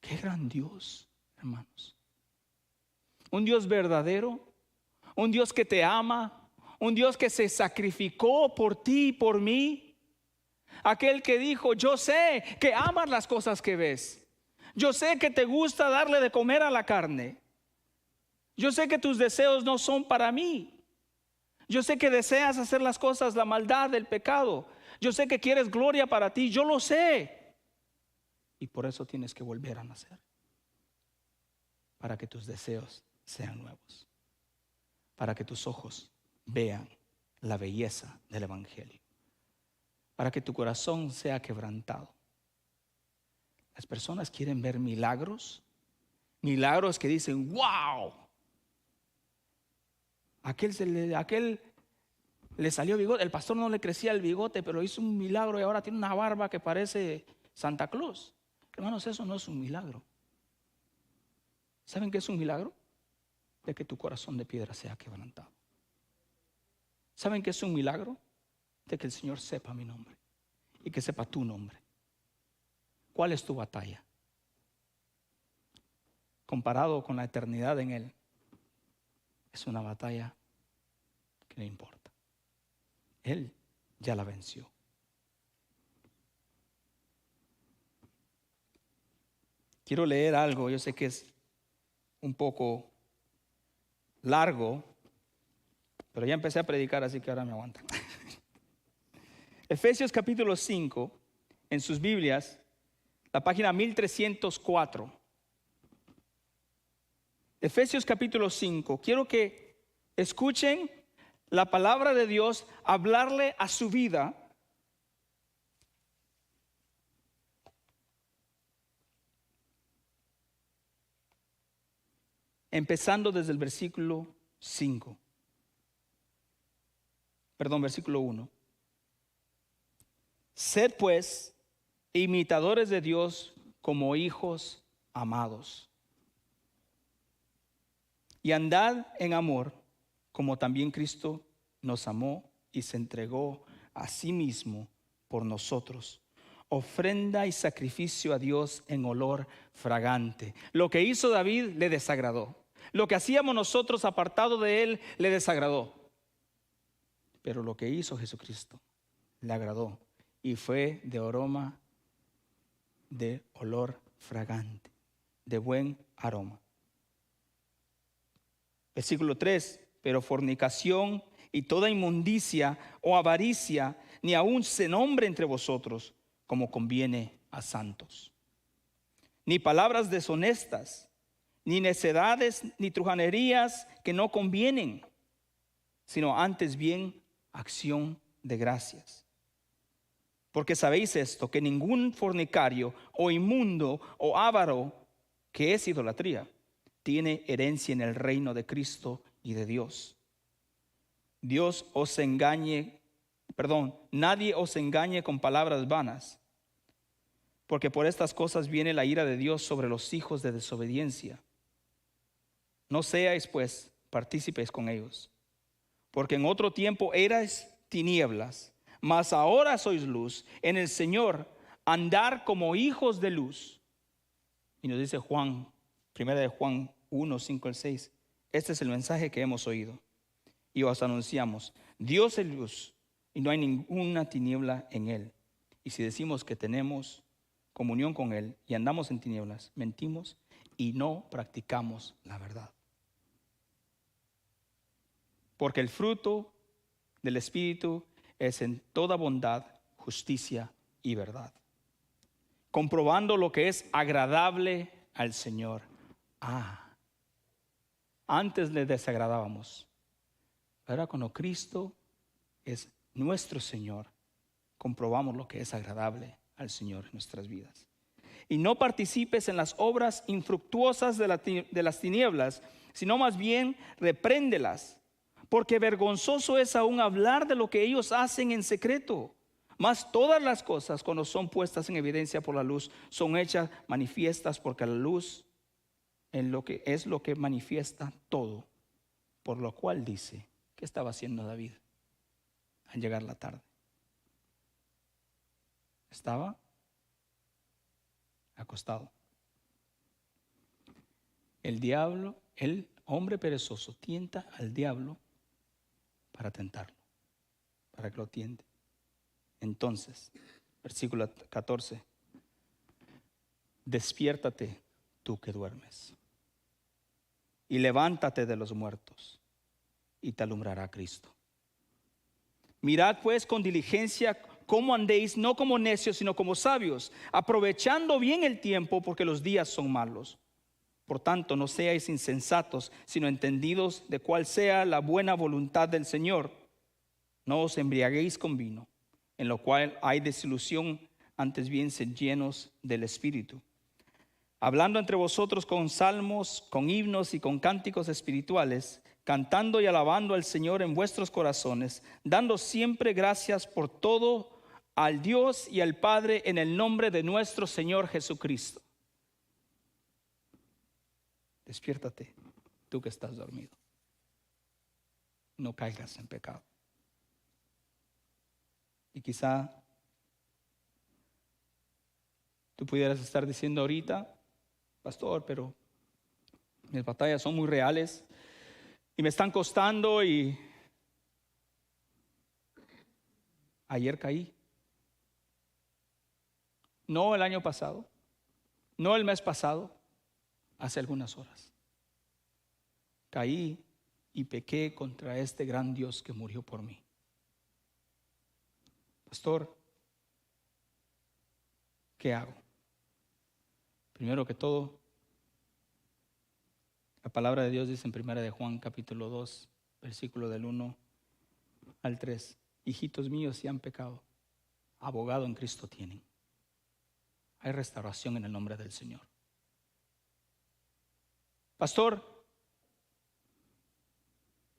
Qué gran Dios, hermanos. Un Dios verdadero, un Dios que te ama, un Dios que se sacrificó por ti y por mí. Aquel que dijo: yo sé que amas las cosas que ves. Yo sé que te gusta darle de comer a la carne. Yo sé que tus deseos no son para mí. Yo sé que deseas hacer las cosas, la maldad, el pecado. Yo sé que quieres gloria para ti. Yo lo sé. Y por eso tienes que volver a nacer. Para que tus deseos sean nuevos. Para que tus ojos vean la belleza del evangelio. Para que tu corazón sea quebrantado. Las personas quieren ver milagros. Milagros que dicen: wow. Aquel le salió bigote. El pastor no le crecía el bigote, pero hizo un milagro y ahora tiene una barba que parece Santa Claus. Hermanos, eso no es un milagro. ¿Saben qué es un milagro? De que tu corazón de piedra sea quebrantado. ¿Saben qué es un milagro? De que el Señor sepa mi nombre y que sepa tu nombre. ¿Cuál es tu batalla? Comparado con la eternidad en Él, es una batalla que no importa. Él ya la venció. Quiero leer algo, yo sé que es un poco largo, pero ya empecé a predicar, así que ahora me aguantan. Efesios capítulo 5, en sus Biblias, la página 1304. Efesios capítulo 5. Quiero que escuchen la palabra de Dios hablarle a su vida. Empezando desde el versículo 5. Versículo 1. Sed pues imitadores de Dios como hijos amados. Y andad en amor, como también Cristo nos amó y se entregó a sí mismo por nosotros, ofrenda y sacrificio a Dios en olor fragante. Lo que hizo David le desagradó. Lo que hacíamos nosotros apartado de él le desagradó. Pero lo que hizo Jesucristo le agradó y fue de aroma, de olor fragante, de buen aroma. Versículo 3. Pero fornicación y toda inmundicia o avaricia ni aun se nombre entre vosotros, como conviene a santos. Ni palabras deshonestas, ni necedades, ni truhanerías que no convienen, sino antes bien acción de gracias. Porque sabéis esto, que ningún fornicario o inmundo o avaro, que es idolatría, tiene herencia en el reino de Cristo y de Dios. Nadie os engañe con palabras vanas, porque por estas cosas viene la ira de Dios sobre los hijos de desobediencia. No seáis pues partícipes con ellos, porque en otro tiempo erais tinieblas, mas ahora sois luz en el Señor. Andar como hijos de luz. Y nos dice Juan, primera de Juan 1, 5 al 6. Este es el mensaje que hemos oído y os anunciamos: Dios es luz y no hay ninguna tiniebla en él. Y si decimos que tenemos comunión con él y andamos en tinieblas, mentimos y no practicamos la verdad. Porque el fruto del Espíritu es en toda bondad, justicia y verdad, comprobando lo que es agradable al Señor. Antes le desagradábamos. Ahora cuando Cristo es nuestro Señor, comprobamos lo que es agradable al Señor en nuestras vidas. Y no participes en las obras infructuosas de las tinieblas, sino más bien repréndelas, porque vergonzoso es aún hablar de lo que ellos hacen en secreto. Mas todas las cosas, cuando son puestas en evidencia por la luz, son hechas manifiestas, porque la luz en lo que es lo que manifiesta todo, por lo cual dice, ¿qué estaba haciendo David al llegar la tarde? Estaba acostado. El diablo, el hombre perezoso, tienta al diablo para tentarlo, para que lo tiente. Entonces, versículo 14, despiértate tú que duermes, y levántate de los muertos, y te alumbrará Cristo. Mirad pues con diligencia cómo andéis, no como necios, sino como sabios, aprovechando bien el tiempo, porque los días son malos. Por tanto, no seáis insensatos, sino entendidos de cuál sea la buena voluntad del Señor. No os embriaguéis con vino, en lo cual hay desilusión, antes bien sed llenos del Espíritu, hablando entre vosotros con salmos, con himnos y con cánticos espirituales, cantando y alabando al Señor en vuestros corazones, dando siempre gracias por todo al Dios y al Padre en el nombre de nuestro Señor Jesucristo. Despiértate, tú que estás dormido. No caigas en pecado. Y quizá tú pudieras estar diciendo ahorita, pastor, pero mis batallas son muy reales y me están costando, y ayer caí. No el año pasado, no el mes pasado, hace algunas horas. Caí y pequé contra este gran Dios que murió por mí. Pastor, ¿qué hago? Primero que todo, la palabra de Dios dice en 1 de Juan capítulo 2, versículo del 1 al 3. Hijitos míos, si han pecado, abogado en Cristo tienen. Hay restauración en el nombre del Señor. Pastor,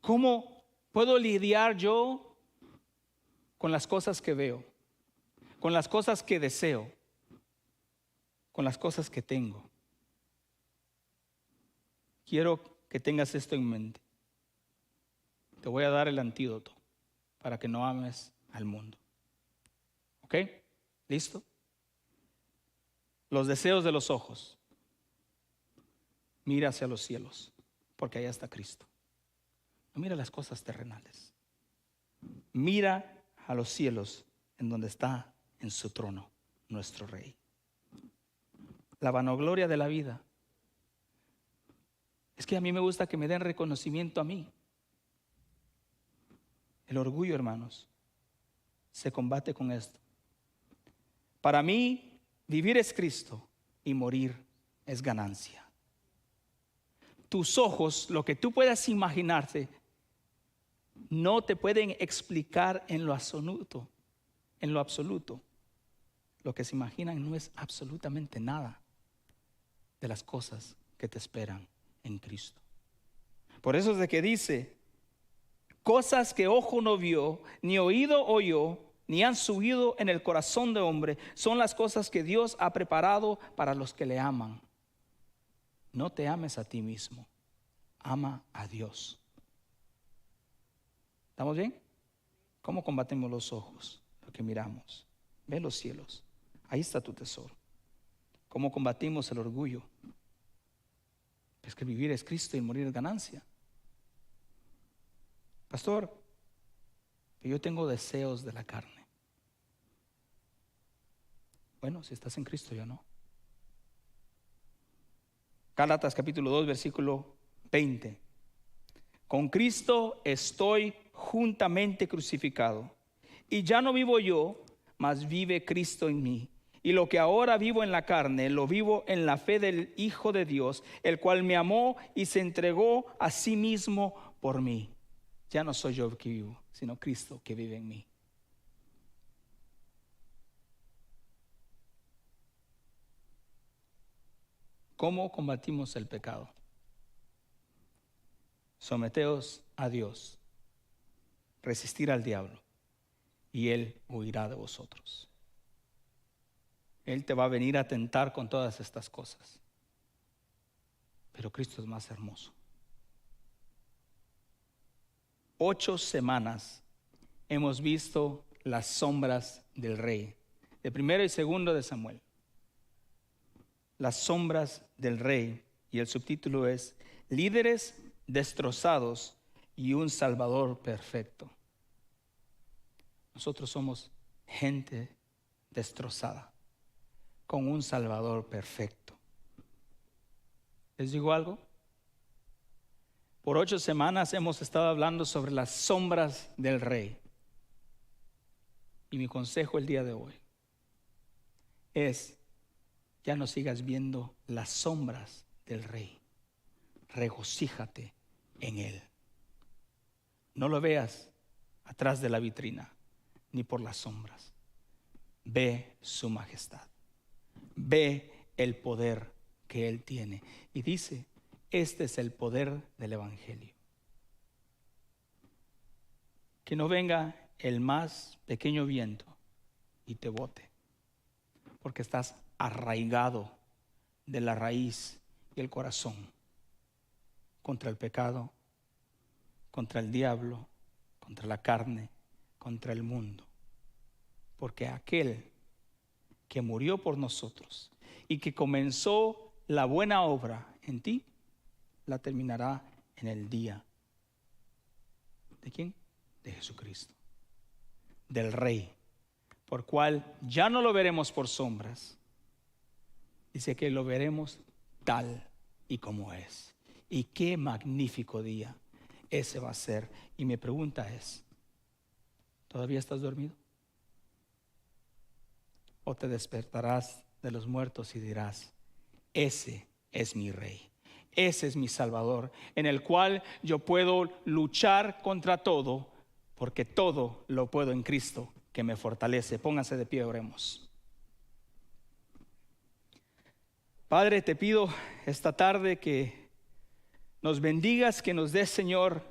¿cómo puedo lidiar yo con las cosas que veo, con las cosas que deseo, con las cosas que tengo? Quiero que tengas esto en mente. Te voy a dar el antídoto para que no ames al mundo. ¿Ok? ¿Listo? Los deseos de los ojos. Mira hacia los cielos, porque allá está Cristo. No mira las cosas terrenales. Mira a los cielos, en donde está en su trono nuestro Rey. La vanagloria de la vida. Es que a mí me gusta que me den reconocimiento a mí. El orgullo, hermanos, se combate con esto. Para mí, vivir es Cristo y morir es ganancia. Tus ojos, lo que tú puedas imaginarte, no te pueden explicar en lo absoluto. En lo absoluto. Lo que se imaginan no es absolutamente nada de las cosas que te esperan en Cristo. Por eso es de que dice, cosas que ojo no vio, ni oído oyó, ni han subido en el corazón de hombre, son las cosas que Dios ha preparado para los que le aman. No te ames a ti mismo, ama a Dios. ¿Estamos bien? ¿Cómo combatimos los ojos? Lo que miramos. Ve los cielos, ahí está tu tesoro. ¿Cómo combatimos el orgullo? Es que vivir es Cristo y morir es ganancia. Pastor, yo tengo deseos de la carne. Bueno, si estás en Cristo ya no. Gálatas capítulo 2, versículo 20. Con Cristo estoy juntamente crucificado, y ya no vivo yo, mas vive Cristo en mí. Y lo que ahora vivo en la carne, lo vivo en la fe del Hijo de Dios, el cual me amó y se entregó a sí mismo por mí. Ya no soy yo que vivo, sino Cristo que vive en mí. ¿Cómo combatimos el pecado? Someteos a Dios, resistir al diablo, y él huirá de vosotros. Él te va a venir a tentar con todas estas cosas. pero Cristo es más hermoso. 8 semanas hemos visto las sombras del rey, de primero y segundo de Samuel. Las sombras del rey, y el subtítulo es Líderes destrozados y un Salvador perfecto. Nosotros somos gente destrozada con un Salvador perfecto. ¿Les digo algo? Por 8 semanas hemos estado hablando sobre las sombras del rey. Y mi consejo el día de hoy es: ya no sigas viendo las sombras del rey. Regocíjate en él. No lo veas atrás de la vitrina, ni por las sombras. Ve su majestad. Ve el poder que él tiene. Y dice, este es el poder del evangelio. Que no venga el más pequeño viento y te bote, porque estás arraigado de la raíz y el corazón contra el pecado, contra el diablo, contra la carne, contra el mundo. Porque aquel que murió por nosotros y que comenzó la buena obra en ti, la terminará en el día. ¿De quién? De Jesucristo, del Rey, por cual ya no lo veremos por sombras. Dice que lo veremos tal y como es. Y qué magnífico día ese va a ser. Y mi pregunta es, ¿todavía estás dormido? ¿O te despertarás de los muertos y dirás, ese es mi Rey, ese es mi Salvador, en el cual yo puedo luchar contra todo, porque todo lo puedo en Cristo que me fortalece? Pónganse de pie, oremos. Padre, te pido esta tarde que nos bendigas, que nos des, Señor,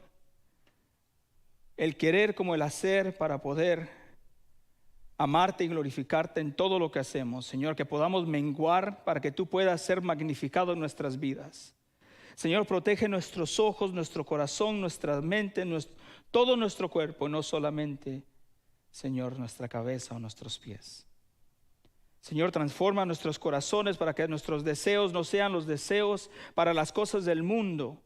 el querer como el hacer para poder amarte y glorificarte en todo lo que hacemos. Señor, que podamos menguar para que tú puedas ser magnificado en nuestras vidas. Señor, protege nuestros ojos, nuestro corazón, nuestra mente, todo nuestro cuerpo, no solamente, Señor, nuestra cabeza o nuestros pies. Señor, transforma nuestros corazones para que nuestros deseos no sean los deseos para las cosas del mundo,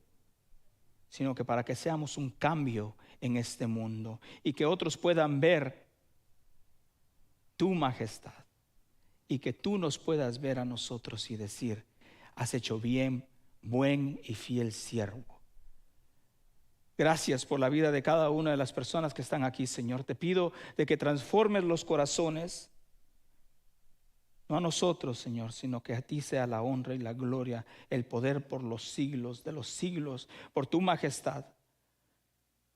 sino que para que seamos un cambio en este mundo y que otros puedan ver tu majestad y que tú nos puedas ver a nosotros y decir, has hecho bien, buen y fiel siervo. Gracias por la vida de cada una de las personas que están aquí, Señor. Te pido de que transformes los corazones, no a nosotros, Señor, sino que a ti sea la honra y la gloria, el poder por los siglos de los siglos, por tu majestad,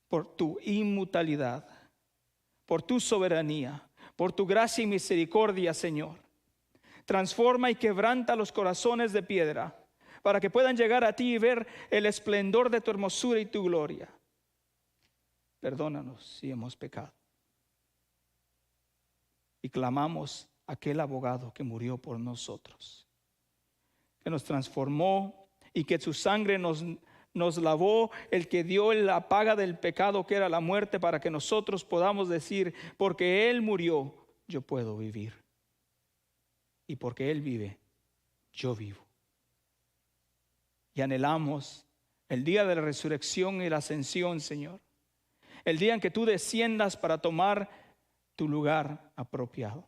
por tu inmutabilidad, por tu soberanía, por tu gracia y misericordia, Señor. Transforma y quebranta los corazones de piedra para que puedan llegar a ti y ver el esplendor de tu hermosura y tu gloria. Perdónanos si hemos pecado. Y clamamos a aquel abogado que murió por nosotros, que nos transformó y que su sangre nos lavó, el que dio la paga del pecado que era la muerte, para que nosotros podamos decir, porque Él murió, yo puedo vivir. Y porque Él vive, yo vivo. Y anhelamos el día de la resurrección y la ascensión, Señor. El día en que tú desciendas para tomar tu lugar apropiado.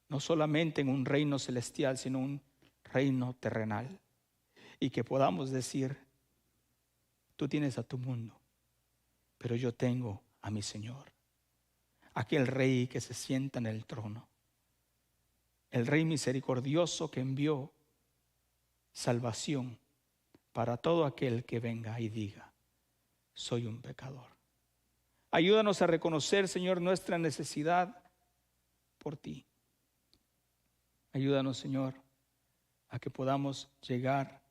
No solamente en un reino celestial, sino un reino terrenal. Y que podamos decir, tú tienes a tu mundo, pero yo tengo a mi Señor. Aquel Rey que se sienta en el trono. El Rey misericordioso que envió salvación para todo aquel que venga y diga, soy un pecador. Ayúdanos a reconocer, Señor, nuestra necesidad por ti. Ayúdanos, Señor, a que podamos llegar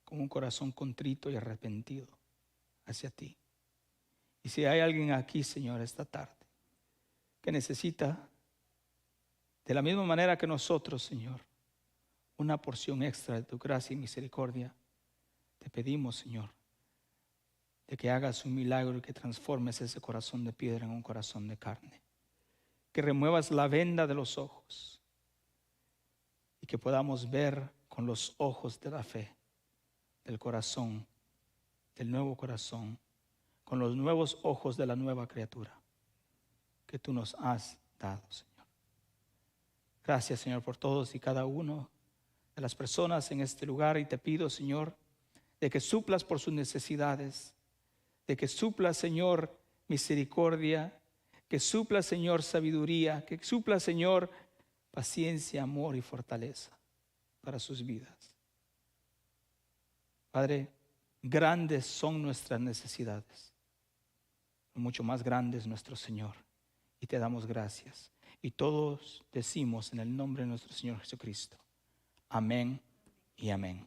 con un corazón contrito y arrepentido hacia ti. Y si hay alguien aquí, Señor, esta tarde que necesita, de la misma manera que nosotros, Señor, una porción extra de tu gracia y misericordia, te pedimos, Señor, de que hagas un milagro y que transformes ese corazón de piedra en un corazón de carne. Que remuevas la venda de los ojos y que podamos ver con los ojos de la fe, del corazón, del nuevo corazón, con los nuevos ojos de la nueva criatura que tú nos has dado, Señor. Gracias, Señor, por todos y cada uno de las personas en este lugar, y te pido, Señor, de que suplas por sus necesidades, de que suplas, Señor, misericordia, que suplas, Señor, sabiduría, que suplas, Señor, paciencia, amor y fortaleza para sus vidas. Padre, grandes son nuestras necesidades, mucho más grande es nuestro Señor, y te damos gracias. Y todos decimos en el nombre de nuestro Señor Jesucristo, amén y amén.